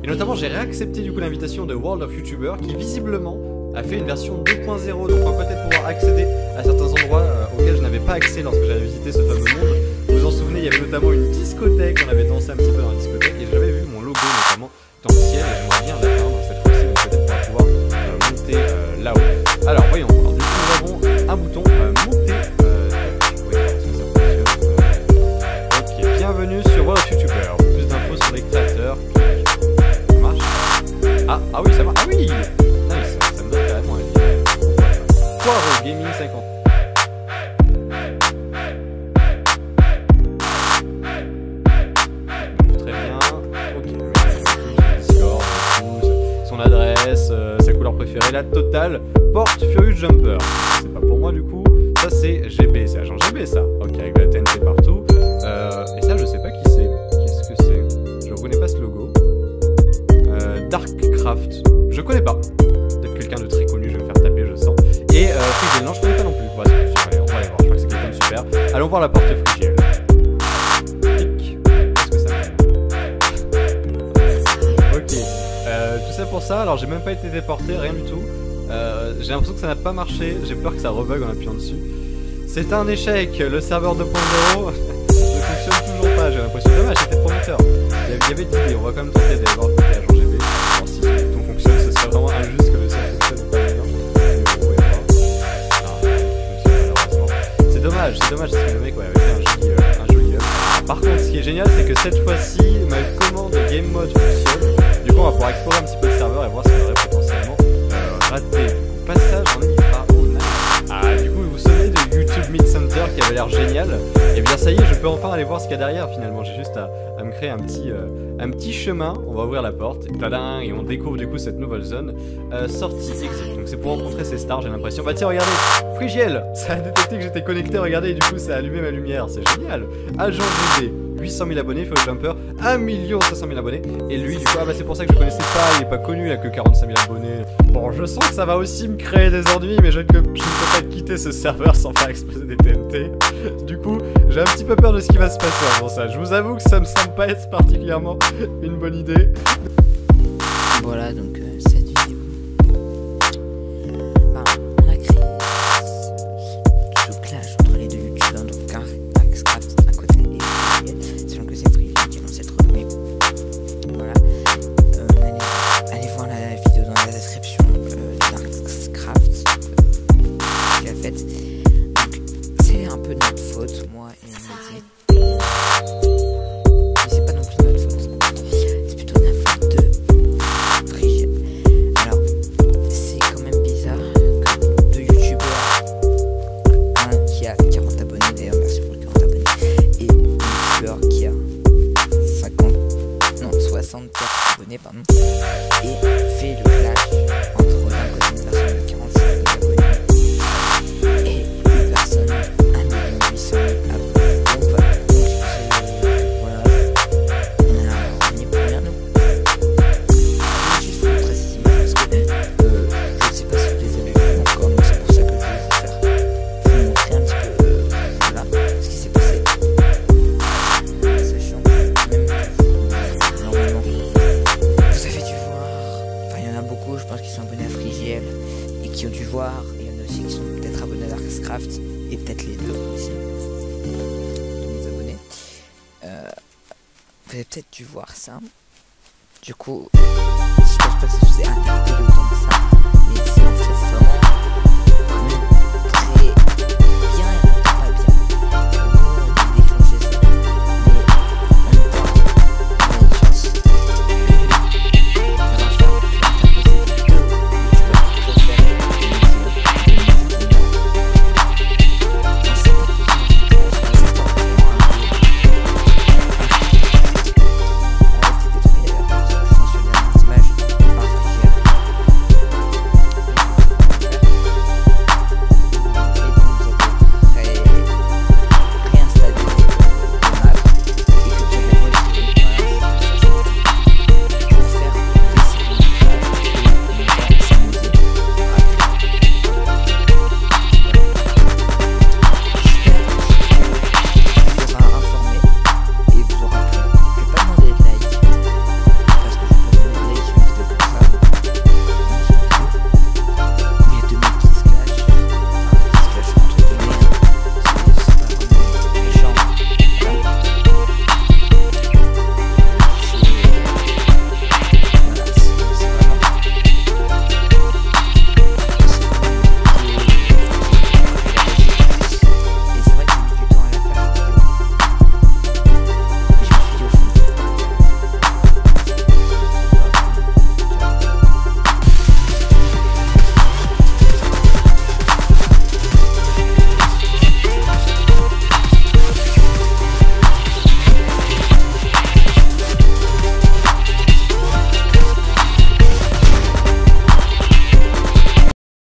Et notamment j'ai réaccepté du coup l'invitation de World of YouTuber qui visiblement a fait une version 2.0, donc on va peut-être pouvoir accéder à certains endroits auxquels je n'avais pas accès lorsque j'avais visité ce fameux monde. Vous vous en souvenez, il y avait notamment une discothèque, on avait dansé un petit peu dans la discothèque et j'avais vu mon logo notamment dans le ciel et j'aimerais bien l'atteindre cette fois-ci, donc peut-être pour pouvoir monter là-haut. Alors voyons, alors, du coup nous avons un bouton monter. Oui, est-ce que ça fonctionne ok, bienvenue sur World of YouTuber. Plus d'infos sur les créateurs. Ça marche. Ah oui, ça marche. Ah oui. Nice, ça me donne carrément un livre. Poirot Gaming 50. Très bien. Ok. Discord, son adresse, sa couleur préférée, la totale. Porte Furious Jumper. C'est pas pour moi du coup. Ça c'est GB, c'est agent GB ça. Ok, avec la TNT partout. Et ça je sais pas qui c'est. Qu'est-ce que c'est? Je reconnais pas ce logo. Darkcraft. Je connais pas. Peut-être quelqu'un de très connu, je vais me faire taper, je sens. Et Frigiel, non je connais pas non plus. Voilà, allez, on va aller voir, je crois que c'est quelqu'un de super. Allons voir la porte Frigiel. Qu'est-ce que ça fait? Ok. Tout ça pour ça, alors j'ai même pas été déporté, rien du tout. J'ai l'impression que ça n'a pas marché, j'ai peur que ça rebug en appuyant dessus. C'est un échec, le serveur 2.0 ne fonctionne toujours pas, j'ai l'impression. Dommage, c'était prometteur. Il y avait d'idées, on va quand même tenter d'aller voir le côté agent GB. Alors si tout fonctionne, ce serait vraiment injuste que le serveur fonctionne pas bien. C'est dommage, parce que le mec avait fait un joli up. Par contre, ce qui est génial, c'est que cette fois-ci, ma commande Game Mode fonctionne. Du coup, on va pouvoir explorer un petit peu le serveur et voir si on aurait potentiellement raté. Du coup, passage en IFA. Oh, nice. Ah, du coup, vous vous souvenez de YouTube Meet Center qui avait l'air génial? Et bien, ça y est, je peux enfin aller voir ce qu'il y a derrière finalement. J'ai juste à me créer un petit chemin. On va ouvrir la porte. Et tadam, et on découvre du coup cette nouvelle zone. Sortie exit. Donc, c'est pour rencontrer ces stars, j'ai l'impression. Bah, tiens, regardez, Frigiel, ça a détecté que j'étais connecté. Regardez, et du coup, ça a allumé ma lumière. C'est génial. Agent GB. 800 000 abonnés, Feu Jumper, 1 500 000 abonnés. Et lui, du coup, ah bah c'est pour ça que je connaissais pas, il est pas connu, il a que 45 000 abonnés. Bon, je sens que ça va aussi me créer des ennuis, mais je ne peux pas quitter ce serveur sans faire exploser des TNT. Du coup, j'ai un petit peu peur de ce qui va se passer avant ça. Je vous avoue que ça me semble pas être particulièrement une bonne idée. Voilà, donc cette vidéo, bah, on a créé ce clash entre les deux youtubeurs, donc Darkcraft d'un côté et Frigiel, sachant que c'est Frigiel qui lance cette renommée. Voilà, allez voir la vidéo dans la description de Darkcraft qu'il a faite. Donc c'est un peu de notre faute, moi et Mehdi. Mais c'est pas non plus de notre faute, c'est plutôt de la faute de Frigiel. Alors, c'est quand même bizarre que deux youtubeurs, un qui a 40 abonnés, d'ailleurs merci pour les 40 abonnés, et un youtubeur qui a 64 abonnés, pardon, et fait le clash entre d'un côté une personne de 45 000 abonnés et une personne 1 800 000 abonnés. Donc voilà, on y est pour rien nous. Je vais juste vous montrer ces images parce que je ne sais pas si vous les avez vues encore, donc c'est pour ça que je vais vous montrer un petit peu voilà, ce qui s'est passé. Sachant que même normalement vous avez dû voir, enfin il y en a beaucoup je pense qui sont abonnés à Frigiel et qui ont dû voir, et il y en a aussi qui sont peut-être abonnés à Darkcraft et peut-être les deux aussi de mes abonnés. Vous avez peut-être dû voir ça. Du coup, je pense pas que ça faisait un vidéo autant que ça, mais c'est en fait ça.